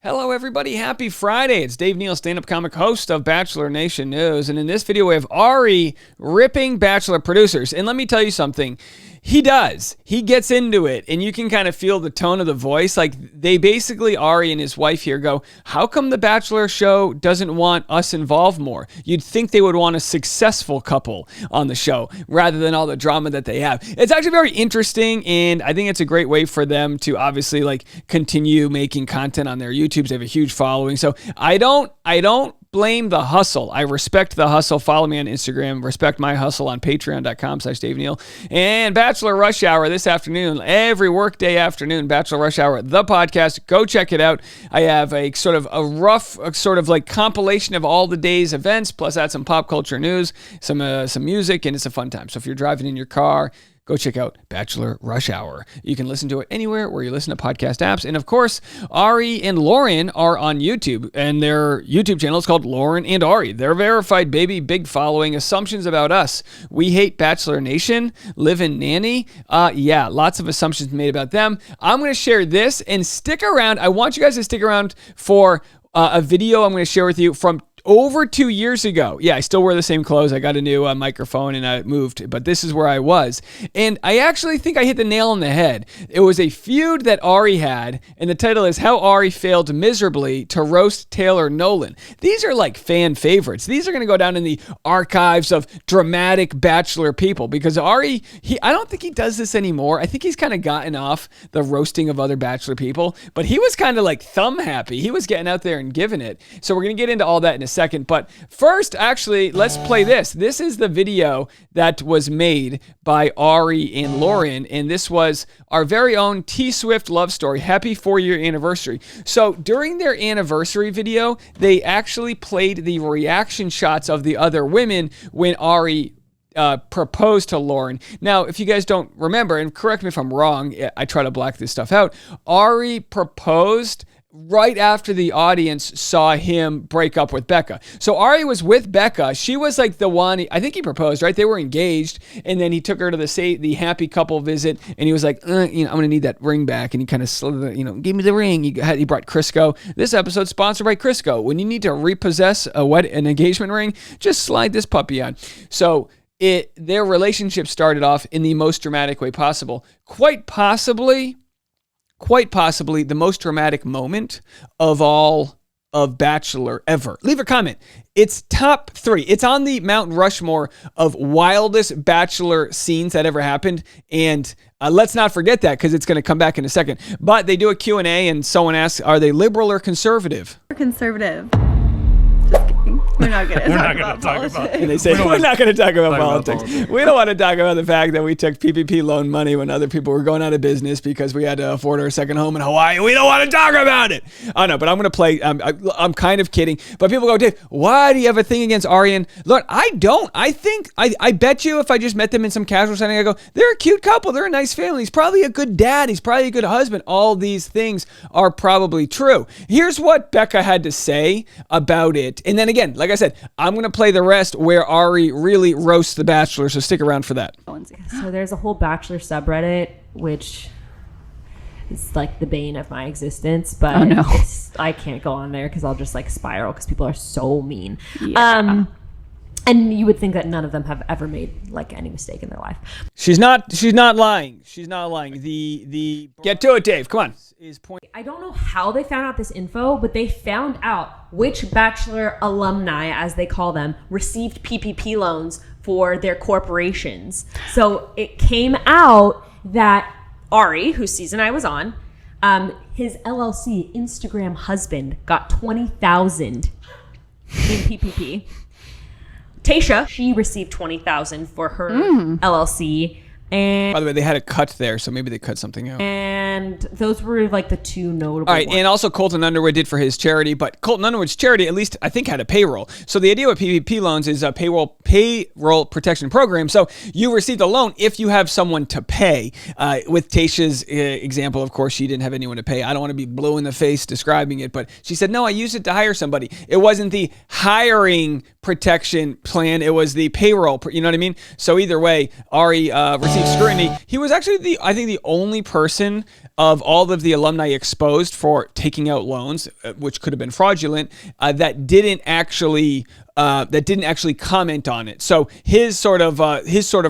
Hello, everybody. Happy Friday. It's Dave Neal, stand-up comic host of Bachelor Nation News. And in this video, we have Arie ripping Bachelor producers. And let me tell you something. He does. He gets into it, and you can kind of feel the tone of the voice. Like, they basically, Arie and his wife here go, how come the Bachelor show doesn't want us involved more? You'd think they would want a successful couple on the show rather than all the drama that they have. It's actually very interesting, and I think it's a great way for them to obviously like continue making content on their YouTubes. They have a huge following. So I don't blame the hustle. I respect the hustle. Follow me on Instagram. Respect my hustle on patreon.com/Dave Neal. And Bachelor Rush Hour this afternoon, every workday afternoon, Bachelor Rush Hour, the podcast. Go check it out. I have a sort of a rough sort of like compilation of all the day's events, plus add some pop culture news, some music, and it's a fun time. So if you're driving in your car, go check out Bachelor Rush Hour. You can listen to it anywhere where you listen to podcast apps. And of course, Arie and Lauren are on YouTube, and their YouTube channel is called Lauren and Arie. They're verified, baby, big following. Assumptions about us. We hate Bachelor Nation, live in nanny. Yeah, lots of assumptions made about them. I'm going to share this, and stick around. I want you guys to stick around for a video I'm going to share with you from over 2 years ago. Yeah, I still wear the same clothes. I got a new microphone and I moved, but this is where I was. And I actually think I hit the nail on the head. It was a feud that Arie had, and the title is How Arie Failed Miserably to Roast Taylor Nolan. These are like fan favorites. These are going to go down in the archives of dramatic Bachelor people, because Arie, I don't think he does this anymore. I think he's kind of gotten off the roasting of other Bachelor people, but he was kind of like thumb happy. He was getting out there and giving it. So we're going to get into all that in a second, but first, actually, let's play this. This is the video that was made by Arie and Lauren, and this was our very own T-Swift love story. Happy 4-year anniversary. So during their anniversary video, they actually played the reaction shots of the other women when Arie proposed to Lauren. Now, if you guys don't remember, and correct me if I'm wrong, I try to black this stuff out, Arie proposed right after the audience saw him break up with Becca. So Arie was with Becca. She was like the one, I think he proposed, right? They were engaged, and then he took her to the happy couple visit, and he was like, I'm going to need that ring back. And he kind of slid give me the ring. He brought Crisco. This episode's sponsored by Crisco. When you need to repossess an engagement ring, just slide this puppy on. So their relationship started off in the most dramatic way possible. Quite possibly the most dramatic moment of all of Bachelor ever. Leave a comment. It's top 3. It's on the Mount Rushmore of wildest Bachelor scenes that ever happened. And let's not forget that, because it's going to come back in a second. But they do a Q&A, and someone asks, are they liberal or conservative? Conservative. Just kidding. We're not going to talk about And they say, we're not going to talk about politics. We don't want to talk about the fact that we took PPP loan money when other people were going out of business because we had to afford our second home in Hawaii. We don't want to talk about it. I know, but I'm going to play. I'm kind of kidding. But people go, Dave, why do you have a thing against Arie and Lauren? I don't. I think, I bet you if I just met them in some casual setting, I go, they're a cute couple. They're a nice family. He's probably a good dad. He's probably a good husband. All these things are probably true. Here's what Becca had to say about it. And then again, like I said, I'm going to play the rest where Arie really roasts the Bachelor, so stick around for that. So there's a whole Bachelor subreddit, which is like the bane of my existence, but I can't go on there because I'll just like spiral because people are so mean. Yeah. And you would think that none of them have ever made like any mistake in their life. She's not lying. She's not lying. The get to it, Dave. Come on. I don't know how they found out this info, but they found out which Bachelor alumni, as they call them, received PPP loans for their corporations. So it came out that Arie, whose season I was on, his LLC Instagram husband got $20,000 in PPP. Tasha, she received $20,000 for her LLC. And by the way, they had a cut there, so maybe they cut something out. And those were like the two notable All right, ones. and also Colton Underwood did for his charity, but Colton Underwood's charity, at least I think, had a payroll. So the idea with PPP loans is a payroll protection program. So you received a loan if you have someone to pay. With Tasha's example, of course, she didn't have anyone to pay. I don't want to be blue in the face describing it, but she said, no, I used it to hire somebody. It wasn't the hiring protection plan. It was the payroll. You know what I mean? So either way, Arie received unique scrutiny. He was actually I think the only person of all of the alumni exposed for taking out loans, which could have been fraudulent, that didn't actually comment on it. So his sort of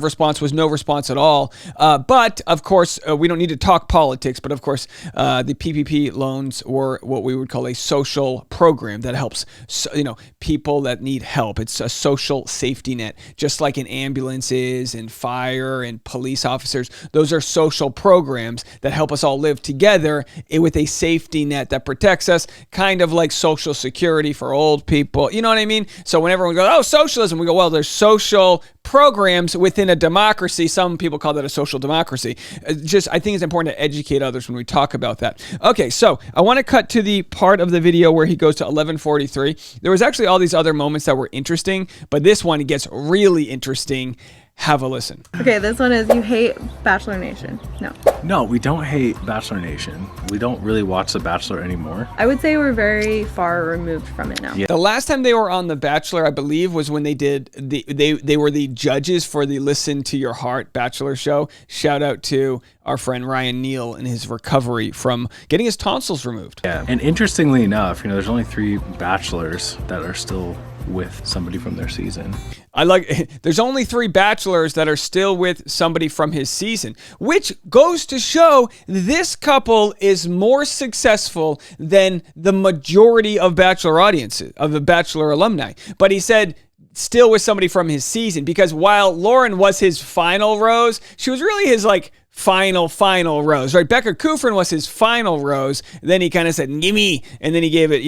response was no response at all. But of course, we don't need to talk politics. But of course, the PPP loans were what we would call a social program that helps people that need help. It's a social safety net, just like in ambulances and fire and police officers. Those are social programs that help us all live together with a safety net that protects us, kind of like Social Security for old people. You know what I mean? So when everyone goes, oh, socialism, we go, well, there's social programs within a democracy. Some people call that a social democracy. I think it's important to educate others when we talk about that. Okay, so I want to cut to the part of the video where he goes to 11:43. There was actually all these other moments that were interesting, but this one gets really interesting. Have a listen. Okay, this one is you hate Bachelor Nation. No, we don't hate Bachelor Nation. We don't really watch The Bachelor anymore. I would say we're very far removed from it now. Yeah. The last time they were on The Bachelor, I believe, was when they did they were the judges for the Listen to Your Heart Bachelor show. Shout out to our friend Ryan Neal and his recovery from getting his tonsils removed. Yeah, and interestingly enough, there's only 3 bachelors that are still with somebody from their season. There's only 3 bachelors that are still with somebody from his season, which goes to show this couple is more successful than the majority of Bachelor audiences, of the Bachelor alumni. But he said still with somebody from his season, because while Lauren was his final rose, she was really his final rose, right? Becca Kufrin was his final rose. Then he kind of said, gimme, and then he gave it,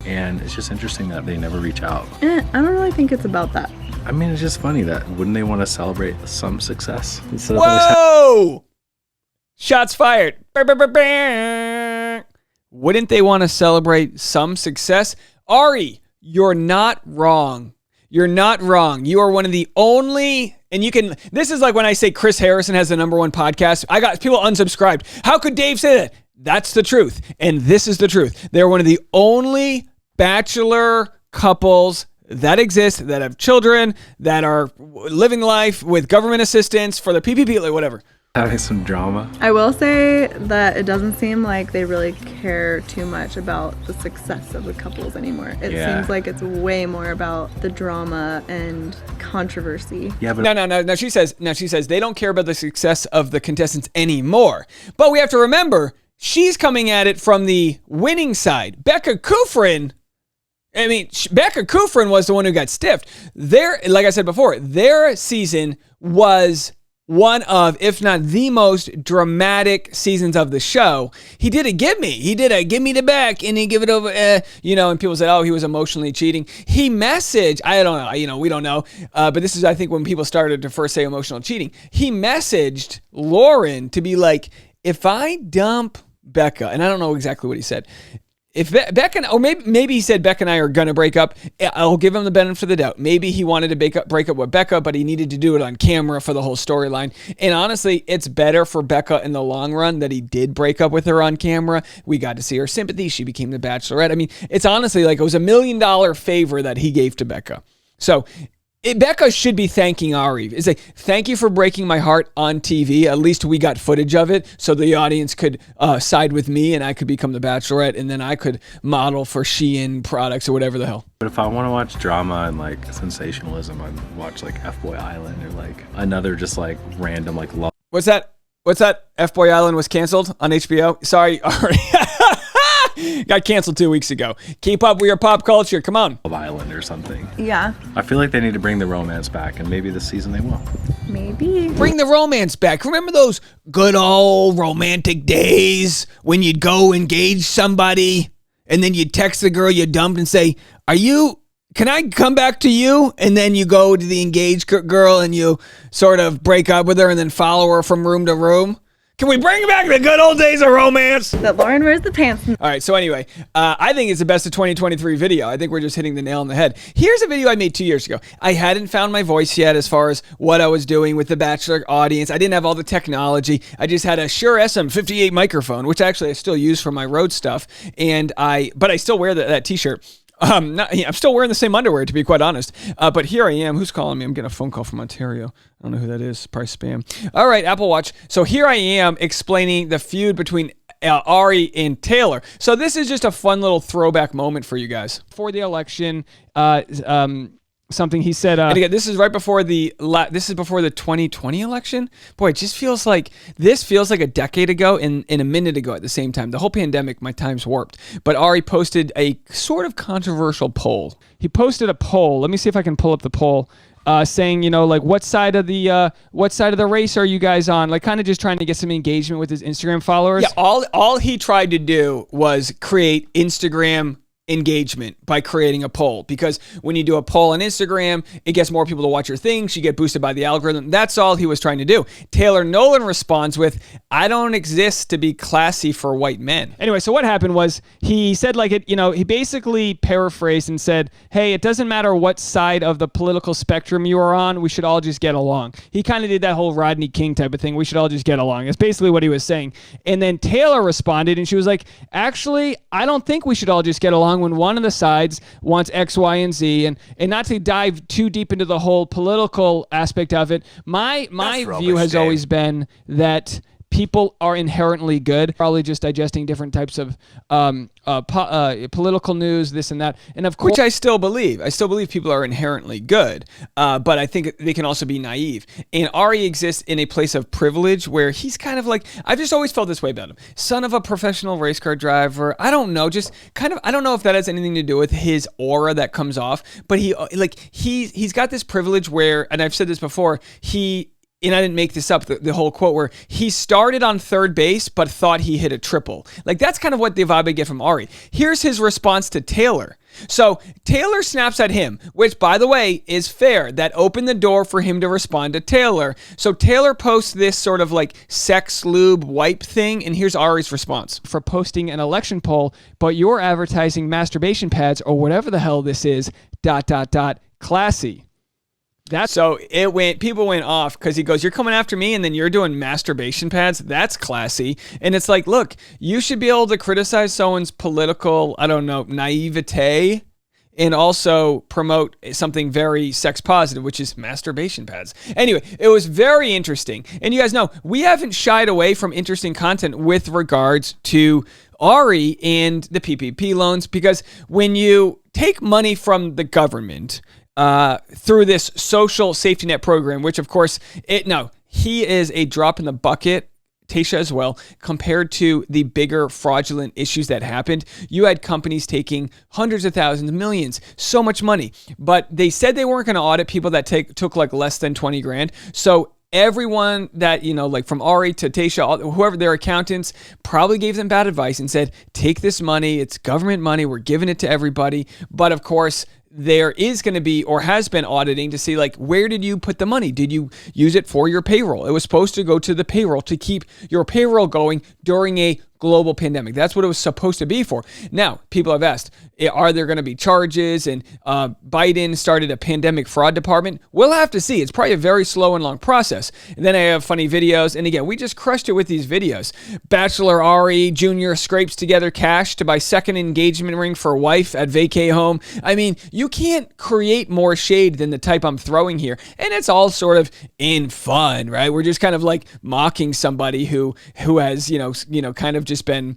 And it's just interesting that they never reach out. I don't really think it's about that. I mean, it's just funny that wouldn't they want to celebrate some success instead of Whoa! Shots fired. Wouldn't they want to celebrate some success? Arie, you're not wrong. You're not wrong. You are one of the only, this is like when I say Chris Harrison has the #1 podcast. I got people unsubscribed. How could Dave say that? That's the truth. And this is the truth. They're one of the only Bachelor couples that exist, that have children, that are living life with government assistance for the PPP, whatever. having some drama. I will say that it doesn't seem like they really care too much about the success of the couples anymore. It seems like it's way more about the drama and controversy. Yeah, but No. She says they don't care about the success of the contestants anymore. But we have to remember, she's coming at it from the winning side. Becca Kufrin was the one who got stiffed. Like I said before, their season was one of, if not the most dramatic seasons of the show. He did a give me the back, and he give it over, and people said, oh, he was emotionally cheating. He messaged, I don't know, we don't know, but this is, I think, when people started to first say emotional cheating. He messaged Lauren to be like, if I dump Becca, and I don't know exactly what he said, if Becca, or maybe he said Becca and I are going to break up, I'll give him the benefit of the doubt. Maybe he wanted to break up with Becca, but he needed to do it on camera for the whole storyline. And honestly, it's better for Becca in the long run that he did break up with her on camera. We got to see her sympathy. She became the Bachelorette. I mean, it's honestly like it was $1 million favor that he gave to Becca. So Becca should be thanking Arie. It's like, thank you for breaking my heart on TV. At least we got footage of it so the audience could side with me and I could become the Bachelorette, and then I could model for Shein products or whatever the hell. But if I want to watch drama and like sensationalism, I'd watch like F-Boy Island or like another just like random like love. What's that? F-Boy Island was canceled on HBO? Sorry, Arie. Got canceled 2 weeks ago. Keep up with your pop culture. Come on. Love Island or something. Yeah. I feel like they need to bring the romance back, and maybe this season they will. Maybe. Bring the romance back. Remember those good old romantic days when you'd go engage somebody and then you'd text the girl you dumped and say, can I come back to you? And then you go to the engaged girl and you sort of break up with her and then follow her from room to room. Can we bring back the good old days of romance? That Lauren wears the pants. All right, so anyway, I think it's the best of 2023 video. I think we're just hitting the nail on the head. Here's a video I made 2 years ago. I hadn't found my voice yet as far as what I was doing with the Bachelor audience. I didn't have all the technology. I just had a Shure SM58 microphone, which actually I still use for my road stuff. But I still wear that t-shirt. I'm still wearing the same underwear, to be quite honest. But here I am. Who's calling me? I'm getting a phone call from Ontario. I don't know who that is. Probably spam. All right, Apple Watch. So here I am explaining the feud between Arie and Taylor. So this is just a fun little throwback moment for you guys. For the election, something he said, and again, this is right before this is before the 2020 election. Boy, it just feels like a decade ago and a minute ago at the same time. The whole pandemic, my time's warped. But Arie posted a sort of controversial poll. He posted a poll. Let me see if I can pull up the poll. Saying, like, what side of the race are you guys on? Like, kind of just trying to get some engagement with his Instagram followers. Yeah, all he tried to do was create Instagram engagement by creating a poll, because when you do a poll on Instagram, it gets more people to watch your things. You get boosted by the algorithm. That's all he was trying to do. Taylor Nolan responds with, "I don't exist to be classy for white men." Anyway, so what happened was he said, he basically paraphrased and said, "Hey, it doesn't matter what side of the political spectrum you are on. We should all just get along." He kind of did that whole Rodney King type of thing. We should all just get along. That's basically what he was saying. And then Taylor responded and she was like, "Actually, I don't think we should all just get along when one of the sides wants X, Y, and Z." And not to dive too deep into the whole political aspect of it, my view has always been that people are inherently good, probably just digesting different types of political news, this and that. And of course, which I still believe. I still believe people are inherently good, but I think they can also be naive. And Arie exists in a place of privilege where he's kind of like, I've just always felt this way about him. Son of a professional race car driver. I don't know, just kind of, I don't know if that has anything to do with his aura that comes off, but he's got this privilege where, and I've said this before, and I didn't make this up, the whole quote where he started on third base but thought he hit a triple. Like, that's kind of what the vibe I get from Arie. Here's his response to Taylor. So Taylor snaps at him, which, by the way, is fair. That opened the door for him to respond to Taylor. So Taylor posts this sort of like sex lube wipe thing, and here's Arie's response. "For posting an election poll, but you're advertising masturbation pads or whatever the hell this is, ... classy." So people went off because he goes, "You're coming after me and then you're doing masturbation pads? That's classy." And it's like, look, you should be able to criticize someone's political, naivete, and also promote something very sex positive, which is masturbation pads. Anyway, it was very interesting. And you guys know, we haven't shied away from interesting content with regards to Arie and the PPP loans, because when you take money from the government, through this social safety net program, which of course, he is a drop in the bucket, Tayshia as well, compared to the bigger fraudulent issues that happened. You had companies taking hundreds of thousands, millions, so much money, but they said they weren't going to audit people that took like less than 20 grand. So everyone that, like from Arie to Tayshia, whoever their accountants, probably gave them bad advice and said, take this money, it's government money, we're giving it to everybody. But of course, there is going to be, or has been, auditing to see, like, where did you put the money? Did you use it for your payroll? It was supposed to go to the payroll to keep your payroll going during a global pandemic. That's what it was supposed to be for. Now, people have asked, are there going to be charges? And Biden started a pandemic fraud department. We'll have to see. It's probably a very slow and long process. And then I have funny videos. And again, we just crushed it with these videos. Bachelor Arie Jr. scrapes together cash to buy second engagement ring for wife at vacay home. I mean, you can't create more shade than the type I'm throwing here. And it's all sort of in fun, right? We're just kind of like mocking somebody who has, kind of just been,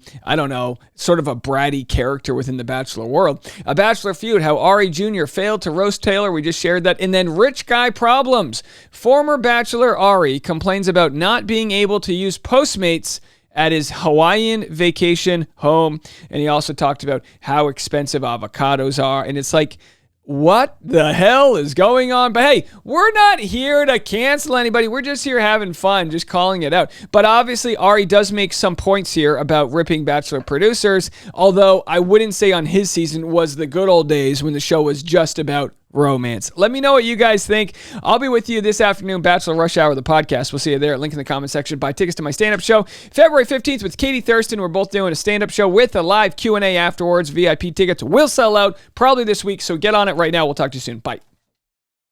sort of a bratty character within the Bachelor world. A Bachelor feud, how Arie Jr. failed to roast Taylor. We just shared that. And then rich guy problems. Former Bachelor Arie complains about not being able to use Postmates at his Hawaiian vacation home. And he also talked about how expensive avocados are. And it's like, what the hell is going on? But hey, we're not here to cancel anybody. We're just here having fun, just calling it out. But obviously, Arie does make some points here about ripping Bachelor producers, although I wouldn't say on his season was the good old days when the show was just about romance. Let me know what you guys think. I'll be with you this afternoon, Bachelor Rush Hour, the podcast. We'll see you there. Link in the comment section. Buy tickets to my stand-up show February 15th with Katie Thurston. We're both doing a stand-up show with a live Q&A afterwards. VIP tickets will sell out probably this week, so get on it right now. We'll talk to you soon. Bye.